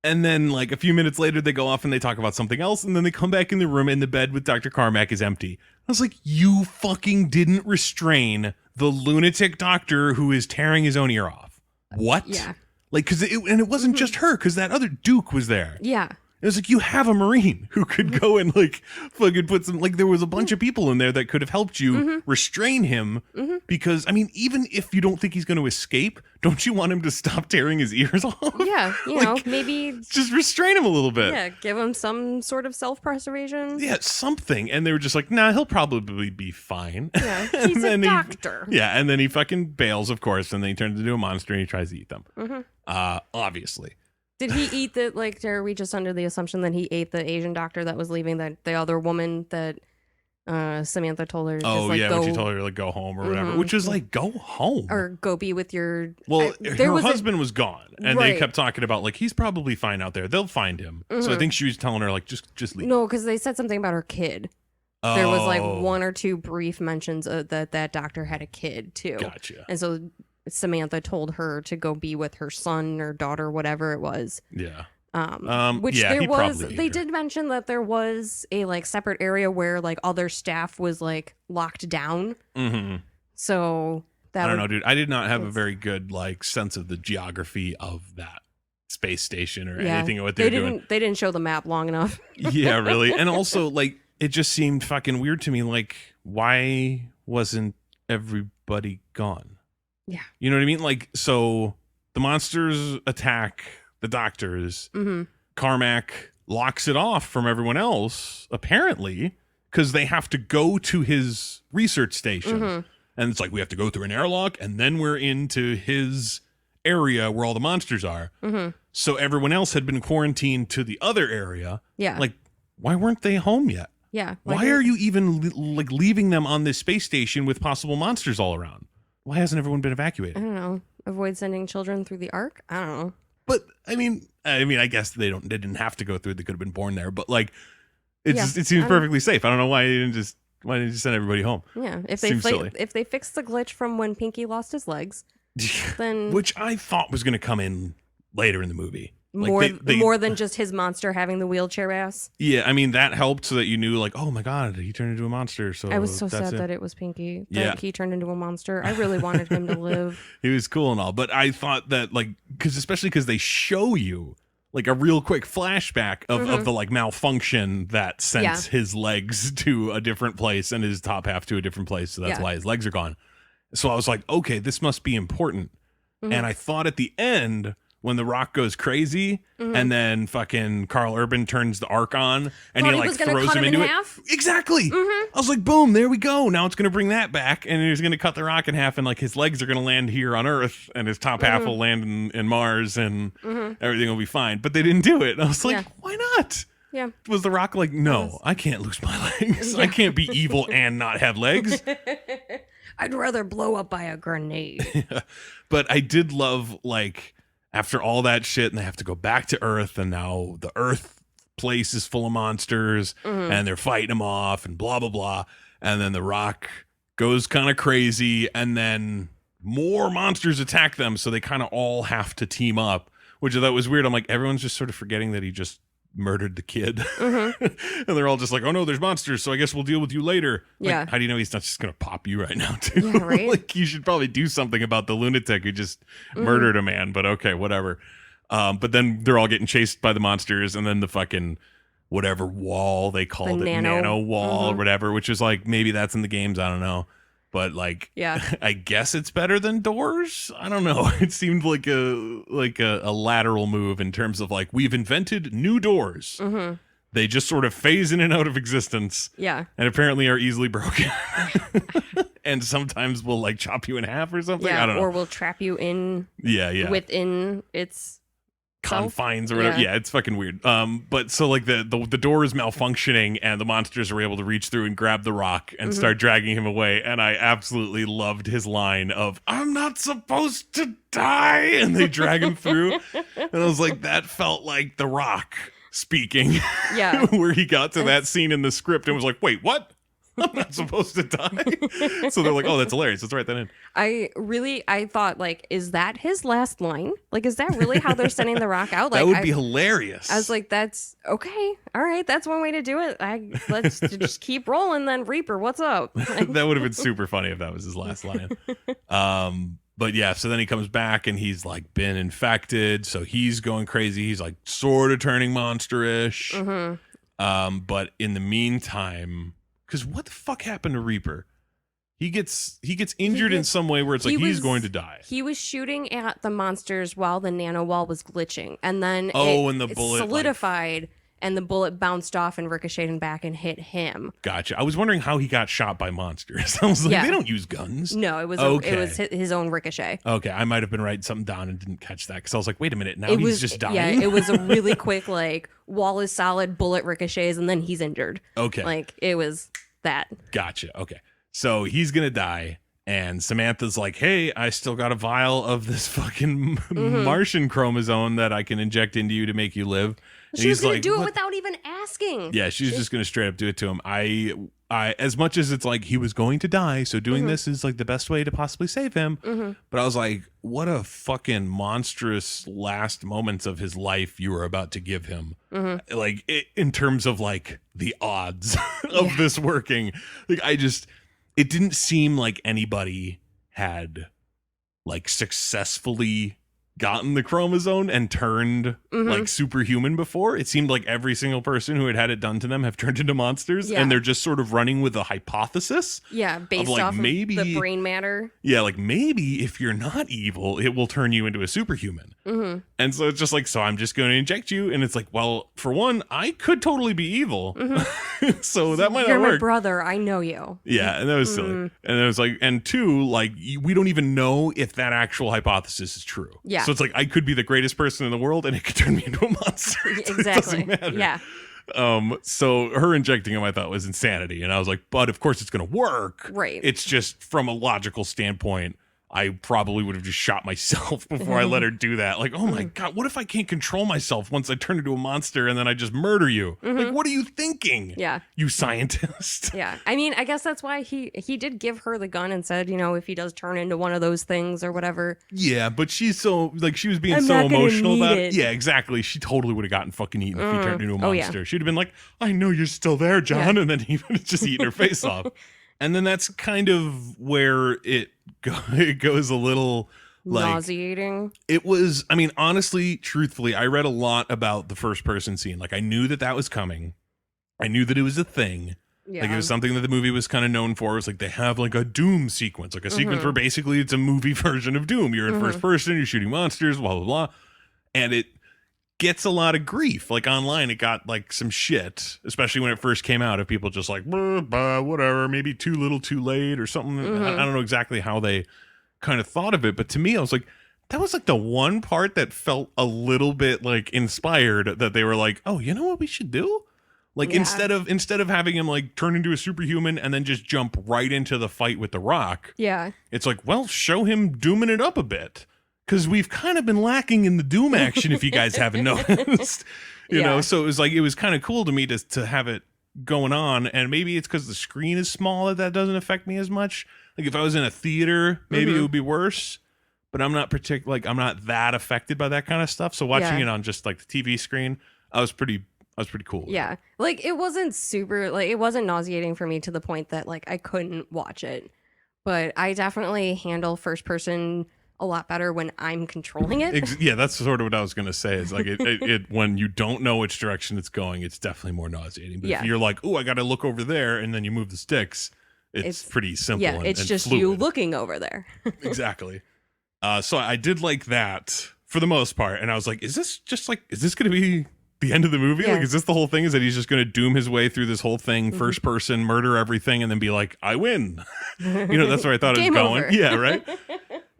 And then like a few minutes later, they go off and they talk about something else. And then they come back in the room and the bed with Dr. Carmack is empty. I was like, you fucking didn't restrain the lunatic doctor who is tearing his own ear off. What? Yeah. Like, it wasn't just her, because that other Duke was there. Yeah. It was like, you have a Marine who could go and like fucking put some, like there was a bunch of people in there that could have helped you restrain him because, I mean, even if you don't think he's going to escape, don't you want him to stop tearing his ears off? Yeah, you know, maybe just restrain him a little bit. Yeah, give him some sort of self-preservation. Yeah, something. And they were just like, nah, he'll probably be fine. Yeah, he's a doctor. And then he fucking bails, of course, and then he turns into a monster and he tries to eat them. Obviously. Did he eat the, like, are we just under the assumption that he ate the Asian doctor that was leaving, that the other woman that Samantha told her? Oh, just, like, yeah, go, when she told her to, like, go home or whatever, which was like, go home. or go be with your... Well, her husband was gone, and they kept talking about, like, he's probably fine out there. They'll find him. So I think she was telling her, like, just leave. No, because they said something about her kid. Oh. There was, like, 1 or 2 brief mentions that doctor had a kid, too. Gotcha. And so Samantha told her to go be with her son or daughter, whatever it was. Yeah. Which yeah, there was, they did mention that there was a, like, separate area where, like, other staff was, like, locked down. Mm-hmm. So that I don't know, dude. I did not have a very good, like, sense of the geography of that space station or anything of what they're doing. They didn't show the map long enough. Yeah, really. And also, like, it just seemed fucking weird to me. Like, why wasn't everybody gone? Yeah. You know what I mean? Like, so the monsters attack the doctors. Mm-hmm. Carmack locks it off from everyone else, apparently, because they have to go to his research station. Mm-hmm. And it's like, we have to go through an airlock, and then we're into his area where all the monsters are. Mm-hmm. So everyone else had been quarantined to the other area. Yeah. Like, why weren't they home yet? Yeah. Why are you even like leaving them on this space station with possible monsters all around? Why hasn't everyone been evacuated? I don't know. Avoid sending children through the ark? I don't know. But I mean, I guess they didn't have to go through it. They could have been born there. But like, it seems perfectly safe. I don't know why didn't you send everybody home? Yeah, if they fixed the glitch from when Pinky lost his legs, then which I thought was going to come in later in the movie. More than just his monster having the wheelchair ass. Yeah, I mean that helped so that you knew, like, oh my god, he turned into a monster. So I was so sad that it was Pinky that he turned into a monster. I really wanted him to live. He was cool and all, but I thought that, like, especially because they show you like a real quick flashback of the like malfunction that sends his legs to a different place and his top half to a different place. So that's why his legs are gone. So I was like, okay, this must be important. And I thought at the end, when the Rock goes crazy and then fucking Carl Urban turns the arc on and he like throws him into it. Half? Exactly. I was like, boom, there we go. Now it's going to bring that back and he's going to cut the Rock in half and like his legs are going to land here on Earth and his top half will land in Mars and everything will be fine. But they didn't do it. And I was like, why not? Yeah. Was the Rock like, no, I can't lose my legs. I can't be evil and not have legs. I'd rather blow up by a grenade. But I did love, like, after all that shit and they have to go back to Earth and now the Earth place is full of monsters and they're fighting them off and blah, blah, blah. And then the Rock goes kind of crazy and then more monsters attack them. So they kind of all have to team up, which I thought was weird. I'm like, everyone's just sort of forgetting that he just murdered the kid. And they're all just like, oh no, there's monsters, so I guess we'll deal with you later. Like, how do you know he's not just gonna pop you right now too? Yeah, right? Like, you should probably do something about the lunatic who just murdered a man, but okay, whatever. But then they're all getting chased by the monsters and then the fucking whatever wall they called it, nano wall or whatever, which is like, maybe that's in the games, I don't know. But like, I guess it's better than doors. I don't know. It seemed like a lateral move in terms of like, we've invented new doors. They just sort of phase in and out of existence. Yeah, and apparently are easily broken. And sometimes will like chop you in half or something. I don't know. Or will trap you in. Within its confines or whatever. Yeah, it's fucking weird. But so like the door is malfunctioning and the monsters are able to reach through and grab the Rock and start dragging him away. And I absolutely loved his line of, I'm not supposed to die. And they drag him through. And I was like, that felt like the Rock speaking. Yeah. Where he got to that scene in the script and was like, wait, what? I'm not supposed to die. So they're like, oh, that's hilarious. Let's write that in. I thought, like, is that his last line? Like, is that really how they're sending the Rock out? Like, that would be hilarious. I was like, that's okay. All right. That's one way to do it. Let's just keep rolling then. Reaper, what's up? That would have been super funny if that was his last line. But yeah, so then he comes back and he's like been infected. So he's going crazy. He's like sort of turning monsterish. But in the meantime, because what the fuck happened to Reaper? He gets injured in some way where it's like he's going to die. He was shooting at the monsters while the nano wall was glitching, and then and the bullet solidified, and the bullet bounced off and ricocheted back and hit him. Gotcha. I was wondering how he got shot by monsters. I was like, they don't use guns. No, it was his own ricochet. Okay, I might have been writing something down and didn't catch that because I was like, wait a minute, now he's just dying? Yeah, it was a really quick, like, wall is solid, bullet ricochets, and then he's injured. Okay. Like, it was that. Gotcha. Okay. So he's going to die. And Samantha's like, hey, I still got a vial of this fucking Martian chromosome that I can inject into you to make you live. And she was going to do it without even asking. Yeah, she's just going to straight up do it to him. I, as much as it's like he was going to die, so doing this is like the best way to possibly save him. But I was like, what a fucking monstrous last moments of his life you were about to give him. Like, in terms of like the odds of this working. Like, it didn't seem like anybody had like successfully gotten the chromosome and turned like superhuman before. It seemed like every single person who had it done to them have turned into monsters, and they're just sort of running with a hypothesis. Yeah, based like, off maybe, of the brain matter. Yeah, like maybe if you're not evil, it will turn you into a superhuman. And so it's just like, so I'm just going to inject you, and it's like, well, for one, I could totally be evil, so that might not work. You're my brother, I know you. Yeah, and that was silly. And it was like, and two, like we don't even know if that actual hypothesis is true. Yeah. So it's like I could be the greatest person in the world, and it could turn me into a monster. Exactly. It doesn't matter. Yeah. So her injecting him, I thought, was insanity, and I was like, but of course it's going to work. Right. It's just from a logical standpoint, I probably would have just shot myself before I let her do that. Like, oh my God, what if I can't control myself once I turn into a monster and then I just murder you? Like, what are you thinking? Yeah. You scientist. Yeah. I mean, I guess that's why he did give her the gun and said, if he does turn into one of those things or whatever. Yeah, but she's so, like, she was being I'm so not gonna emotional need about it. it. Yeah, exactly. She totally would have gotten fucking eaten if he turned into a Oh, yeah. monster. She'd have been like, I know you're still there, John. And then he would have just eaten her face off. And then that's kind of where it goes a little like nauseating. It was, I mean, honestly, truthfully, I read a lot about the first person scene. Like, I knew that was coming. I knew that it was a thing. Yeah. Like, it was something that the movie was kind of known for. It's like they have like a Doom sequence, like a sequence where basically it's a movie version of Doom. You're in first person, you're shooting monsters, blah, blah, blah. And it gets a lot of grief. Like, online, it got like some shit, especially when it first came out, of people just like, whatever, maybe too little too late or something. I don't know exactly how they kind of thought of it, but to me, I was like, that was like the one part that felt a little bit like inspired, that they were like, oh, you know what we should do? Like, instead of having him like turn into a superhuman and then just jump right into the fight with the Rock. Yeah. It's like, well, show him dooming it up a bit. Because we've kind of been lacking in the Doom action, if you guys haven't noticed. You know, so it was kind of cool to me to have it going on. And maybe it's because the screen is small that doesn't affect me as much. Like, if I was in a theater, maybe it would be worse. But I'm not I'm not that affected by that kind of stuff. So watching it on just like the TV screen, I was pretty cool with Yeah. it. Like, it wasn't super, like, it wasn't nauseating for me to the point that like I couldn't watch it. But I definitely handle first person a lot better when I'm controlling it. Yeah, that's sort of what I was going to say. Is like it when you don't know which direction it's going, it's definitely more nauseating. But if you're like, oh, I got to look over there, and then you move the sticks, it's pretty simple. Yeah, it's and just fluid. you looking over there. Exactly. So I did like that for the most part, and I was like, is this going to be the end of the movie? Yeah. Like, is this the whole thing? Is that he's just going to doom his way through this whole thing, first person, murder everything, and then be like, I win? That's where I thought it was going. Over. Yeah, right.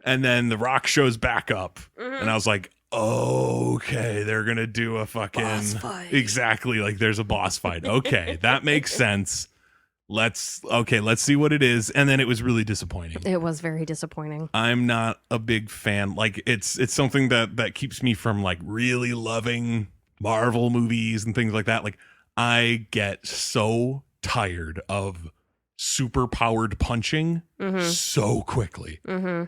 And then the Rock shows back up, and I was like, okay, they're gonna do a fucking boss fight. Exactly, like there's a boss fight. Okay, that makes sense. Let's see what it is. And then it was really disappointing. It was very disappointing. I'm not a big fan. Like, it's something that keeps me from like really loving Marvel movies and things like that. Like, I get so tired of super powered punching so quickly.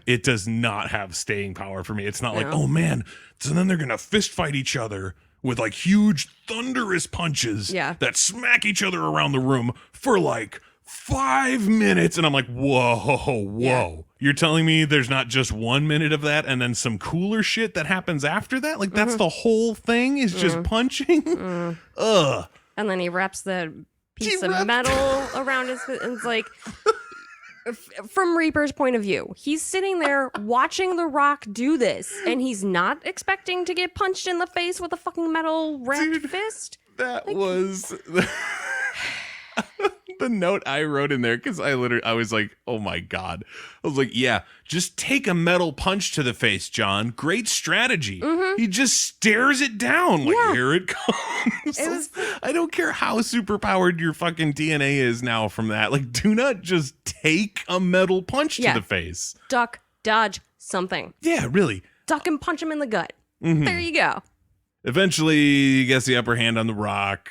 It does not have staying power for me. It's not like, oh man, so then they're gonna fist fight each other with like huge thunderous punches that smack each other around the room for like 5 minutes, and I'm like, whoa. You're telling me there's not just 1 minute of that and then some cooler shit that happens after that? Like, that's the whole thing, is just punching? Ugh. And then he wraps the piece of metal around his foot, and it's like, from Reaper's point of view, he's sitting there watching The Rock do this, and he's not expecting to get punched in the face with a fucking metal wrapped fist. That was the note I wrote in there, because I was like, oh my God. I was like, yeah, just take a metal punch to the face, John. Great strategy. He just stares it down like, here it comes. I don't care how superpowered your fucking DNA is now from that. Like, do not just take a metal punch to the face. Duck, dodge, something. Yeah, really. Duck and punch him in the gut. There you go. Eventually, he gets the upper hand on the Rock.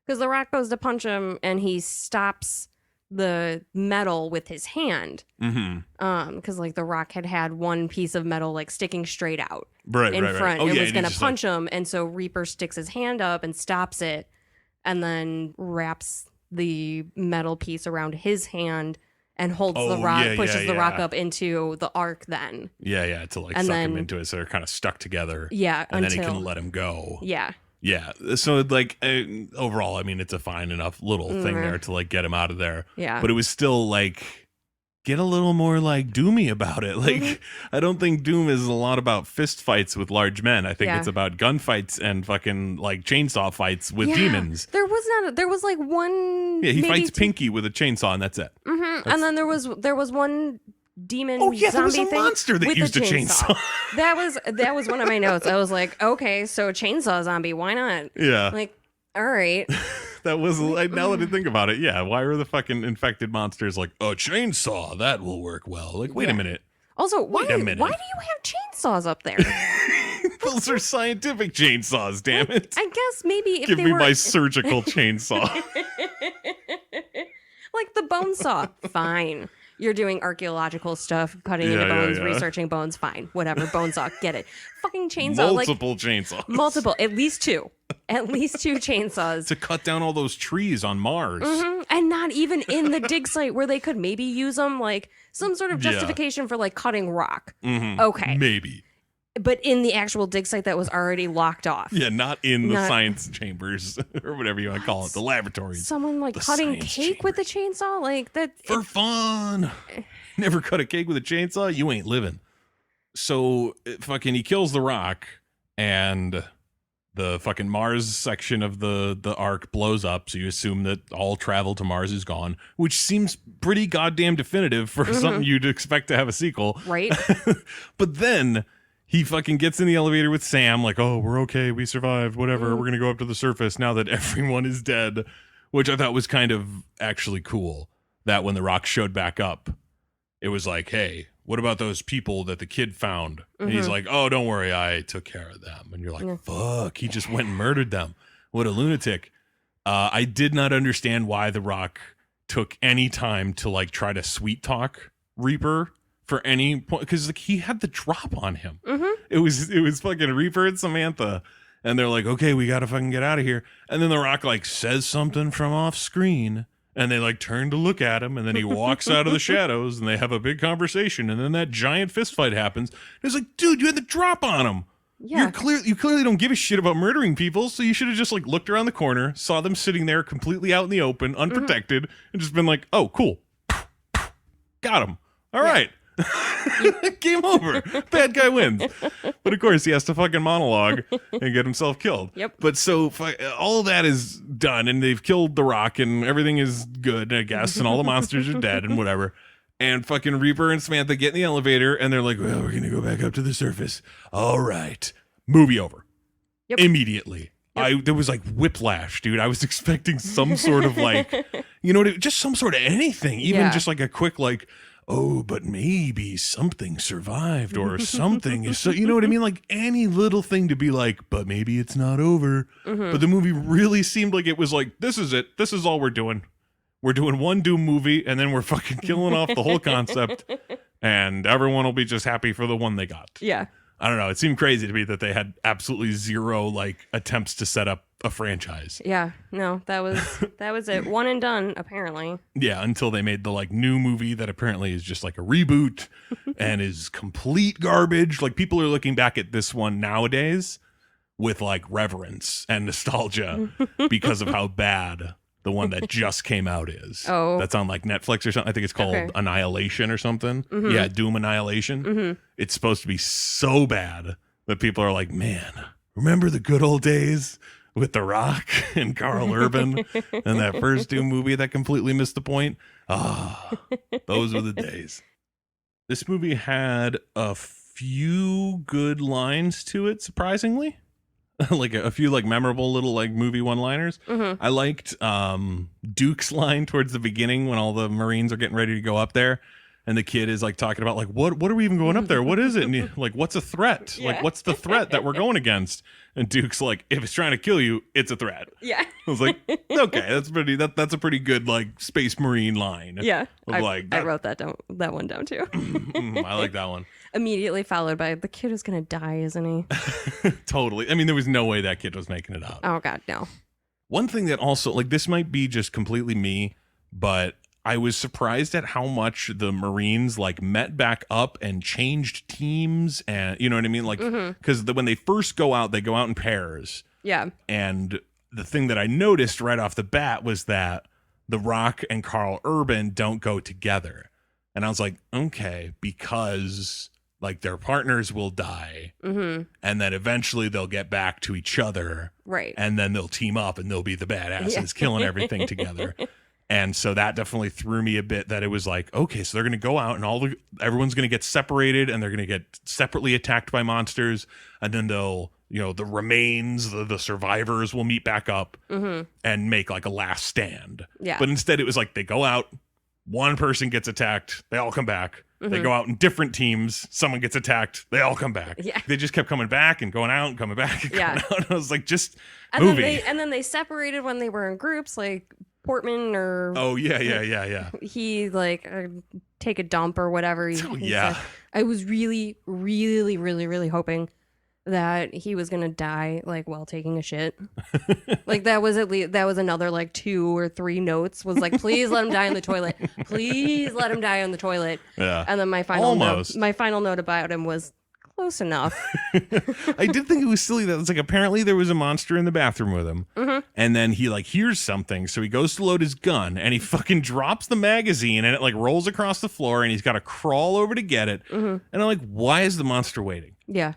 Because the Rock goes to punch him, and he stops the metal with his hand. Because like the Rock had one piece of metal like sticking straight out in front. Oh, and yeah, was going to punch him, and so Reaper sticks his hand up and stops it, and then wraps the metal piece around his hand and holds the Rock, pushes the Rock up into the arc then. Yeah, to like suck him into it, so they're kind of stuck together. Yeah, and then he can let him go. Yeah. Yeah, so like overall, I mean, it's a fine enough little thing there to like get him out of there. Yeah. But it was still like, get a little more like Doomy about it. Like, I don't think Doom is a lot about fist fights with large men. I think it's about gunfights and fucking like chainsaw fights with demons. There was like one. Yeah, he fights Pinky with a chainsaw, and that's it. And then there was one demon. Oh yeah, zombie there was a thing monster that used a chainsaw. That was one of my notes. I was like, okay, so chainsaw zombie, why not? Yeah, like, all right. That was, now that I think about it, yeah. Why were the fucking infected monsters like, a chainsaw, that will work well? Like, wait a minute. Also, why do you have chainsaws up there? Those are scientific chainsaws, damn it. I guess maybe if Give me my surgical chainsaw. Like the bone saw. Fine. You're doing archaeological stuff, cutting into bones, researching bones. Fine. Whatever. Bone saw. Get it. Fucking chainsaw. Multiple chainsaws. Multiple. At least two. At least two chainsaws. To cut down all those trees on Mars. And not even in the dig site where they could maybe use them, like some sort of justification for like cutting rock. Okay. Maybe. But in the actual dig site that was already locked off. Yeah, not in the science chambers or whatever you want to call it, the laboratories. Someone like cutting cake with a chainsaw? Like that. For fun. Never cut a cake with a chainsaw? You ain't living. So fucking he kills the Rock, and the fucking Mars section of the arc blows up. So you assume that all travel to Mars is gone, which seems pretty goddamn definitive for something you'd expect to have a sequel. Right. But then he fucking gets in the elevator with Sam, like, oh, we're okay, we survived, whatever, we're gonna go up to the surface now that everyone is dead, which I thought was kind of actually cool, that when the Rock showed back up, it was like, hey, what about those people that the kid found? And he's like, oh, don't worry, I took care of them. And you're like, fuck, he just went and murdered them. What a lunatic. I did not understand why the Rock took any time to like try to sweet talk Reaper for any point, because like he had the drop on him. It was fucking Reaper and Samantha, and they're like, okay, we gotta fucking get out of here. And then the Rock like says something from off screen, and they like turn to look at him, and then he walks out of the shadows, and they have a big conversation, and then that giant fist fight happens. And it's like, dude, you had the drop on him. Yeah. You clearly don't give a shit about murdering people, so you should have just like looked around the corner, saw them sitting there completely out in the open, unprotected, and just been like, oh, cool, got him. All right. Game over. Bad guy wins. But of course he has to fucking monologue and get himself killed. Yep. But so all of that is done, and they've killed the Rock, and everything is good, I guess, and all the monsters are dead and whatever. And fucking Reaper and Samantha get in the elevator, and they're like, well, we're gonna go back up to the surface. All right. Movie over. Yep. Immediately. Yep. There was like whiplash, dude. I was expecting some sort of like, you know, just some sort of anything, even just like a quick like, oh, but maybe something survived or something is so, you know what I mean? Like any little thing to be like, but maybe it's not over. But the movie really seemed like it was like, this is it. This is all we're doing. We're doing one Doom movie, and then we're fucking killing off the whole concept, and everyone will be just happy for the one they got. Yeah. I don't know. It seemed crazy to me that they had absolutely zero like attempts to set up a franchise. Yeah, no, that was it. One and done, apparently. Yeah, until they made the like new movie that apparently is just like a reboot and is complete garbage. Like people are looking back at this one nowadays with like reverence and nostalgia because of how bad the one that just came out is. Oh. That's on like Netflix or something. I think it's called Annihilation or something. Yeah, Doom Annihilation. It's supposed to be so bad that people are like, man, remember the good old days with The Rock and Carl Urban and that first Doom movie that completely missed the point. Those were the days. This movie had a few good lines to it, surprisingly. Like a few like memorable little like movie one-liners. I liked Duke's line towards the beginning when all the Marines are getting ready to go up there. And the kid is like talking about like, what are we even going up there? What is it? And he, like, what's a threat? Yeah. Like, what's the threat that we're going against? And Duke's like, if it's trying to kill you, it's a threat. Yeah. I was like, okay, that's a pretty good like Space Marine line. Yeah. I I wrote that one down too. I like that one. Immediately followed by the kid is gonna die, isn't he? Totally. I mean, there was no way that kid was making it out. Oh God, no. One thing that also like this might be just completely me, but I was surprised at how much the Marines like met back up and changed teams, and you know what I mean? Like, because when they first go out, they go out in pairs. Yeah. And the thing that I noticed right off the bat was that The Rock and Carl Urban don't go together. And I was like, okay, because like their partners will die, and then eventually they'll get back to each other. Right. And then they'll team up and they'll be the badasses killing everything together. And so that definitely threw me a bit, that it was like, okay, so they're going to go out and everyone's going to get separated and they're going to get separately attacked by monsters. And then they'll, the remains, the survivors will meet back up and make like a last stand. Yeah. But instead it was like they go out, one person gets attacked, they all come back. They go out in different teams, someone gets attacked, they all come back. Yeah. They just kept coming back and going out and coming back and going out. And I was like, just movie. And then they separated when they were in groups, like Portman or he like take a dump or whatever. I was really, really, really, really hoping that he was gonna die like while taking a shit. Like that was another like 2 or 3 notes was like, please let him die in the toilet, please let him die in the toilet. Yeah. And then my final note about him was close enough. I did think it was silly that it's like apparently there was a monster in the bathroom with him, and then he like hears something, so he goes to load his gun and he fucking drops the magazine and it like rolls across the floor and he's got to crawl over to get it. And I'm like, why is the monster waiting? Yeah.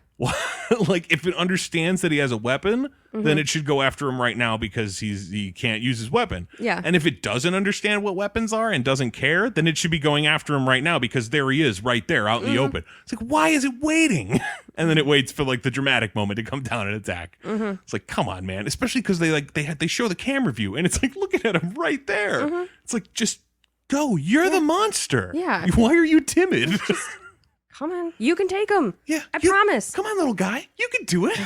Like if it understands that he has a weapon, then it should go after him right now because he can't use his weapon. Yeah. And if it doesn't understand what weapons are and doesn't care, then it should be going after him right now because there he is right there out in the open. It's like, why is it waiting? And then it waits for like the dramatic moment to come down and attack. It's like, come on, man. Especially because they show the camera view and it's like looking at him right there. It's like, just go. You're the monster. Yeah. Why are you timid? Come on, you can take him. Yeah, I promise. Come on, little guy, you can do it.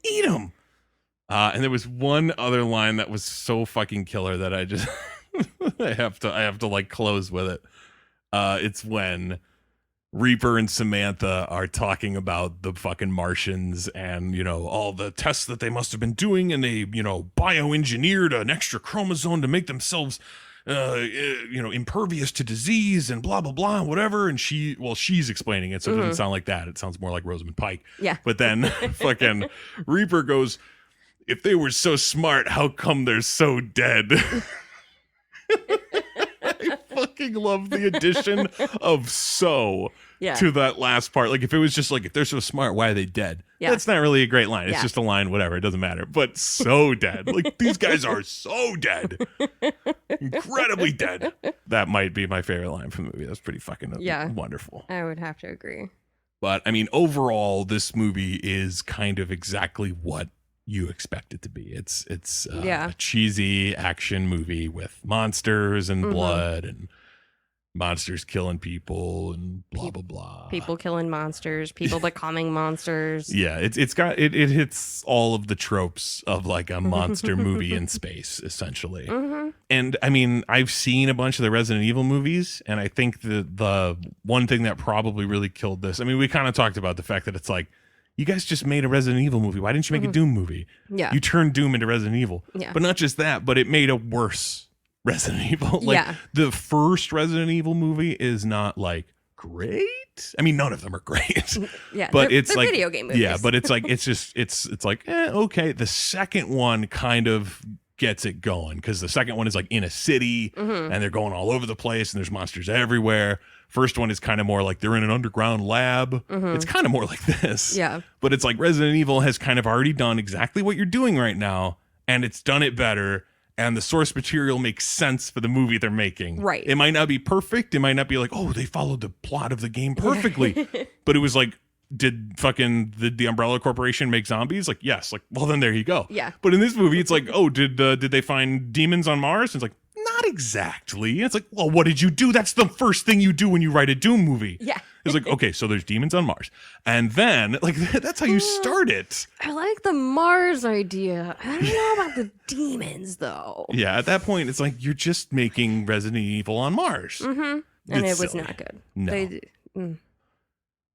Eat him. And there was one other line that was so fucking killer that I just I have to like close with it. It's when Reaper and Samantha are talking about the fucking Martians and all the tests that they must have been doing, and they bioengineered an extra chromosome to make themselves impervious to disease and blah blah blah whatever, and she's explaining it, so it doesn't sound like that. It sounds more like Rosamund Pike. Yeah. But then fucking Reaper goes, if they were so smart, how come they're so dead? I fucking love the addition of so to that last part. Like if it was just like, if they're so smart, why are they dead? Yeah. That's not really a great line. It's just a line, whatever, it doesn't matter. But so dead. Like these guys are so dead. Incredibly dead. That might be my favorite line from the movie. That's pretty fucking wonderful. I would have to agree. But I mean, overall, this movie is kind of exactly what you expect it to be. It's a cheesy action movie with monsters and blood and monsters killing people and blah blah blah. People killing monsters, people becoming monsters. Yeah, it hits all of the tropes of like a monster movie in space, essentially. And I mean, I've seen a bunch of the Resident Evil movies, and I think the one thing that probably really killed this, I mean, we kind of talked about the fact that it's like, you guys just made a Resident Evil movie. Why didn't you make a Doom movie? Yeah. You turned Doom into Resident Evil. Yeah. But not just that, but it made a worse Resident Evil. Like the first Resident Evil movie is not like great. I mean, none of them are great. Yeah. But it's they're like video game movies. Yeah, but it's like it's like okay. The second one kind of gets it going, because the second one is like in a city and they're going all over the place and there's monsters everywhere. First one is kind of more like they're in an underground lab. It's kind of more like this. Yeah. But it's like Resident Evil has kind of already done exactly what you're doing right now, and it's done it better. And the source material makes sense for the movie they're making. Right. It might not be perfect. It might not be like, oh, they followed the plot of the game perfectly. But it was like, did fucking the Umbrella Corporation make zombies? Like, yes. Like, well, then there you go. Yeah. But in this movie, it's like, oh, did they find demons on Mars? And it's like, not exactly. And it's like, well, what did you do? That's the first thing you do when you write a Doom movie. Yeah. It's like, okay, so there's demons on Mars. And then, like, that's how you start it. I like the Mars idea. I don't know about the demons, though. Yeah, at that point, it's like, you're just making Resident Evil on Mars. And it was not good. No.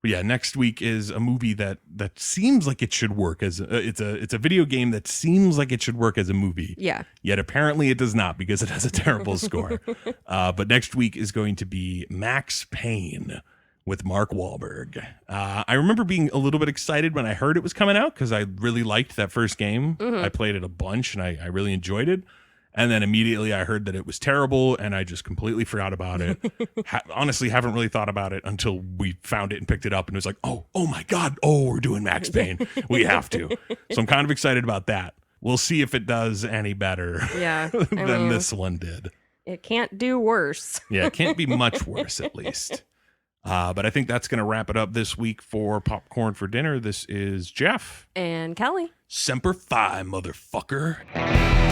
But yeah, next week is a movie that seems like it should work as it's a video game that seems like it should work as a movie. Yeah. Yet apparently it does not, because it has a terrible score. But next week is going to be Max Payne with Mark Wahlberg. I remember being a little bit excited when I heard it was coming out, because I really liked that first game. I played it a bunch and I really enjoyed it. And then immediately I heard that it was terrible, and I just completely forgot about it. Honestly, haven't really thought about it until we found it and picked it up, and it was like, oh my God, we're doing Max Payne. We have to. So I'm kind of excited about that. We'll see if it does any better than this one did. It can't do worse. Yeah, it can't be much worse, at least. But I think that's going to wrap it up this week for Popcorn for Dinner. This is Jeff. And Kelly. Semper Fi, motherfucker.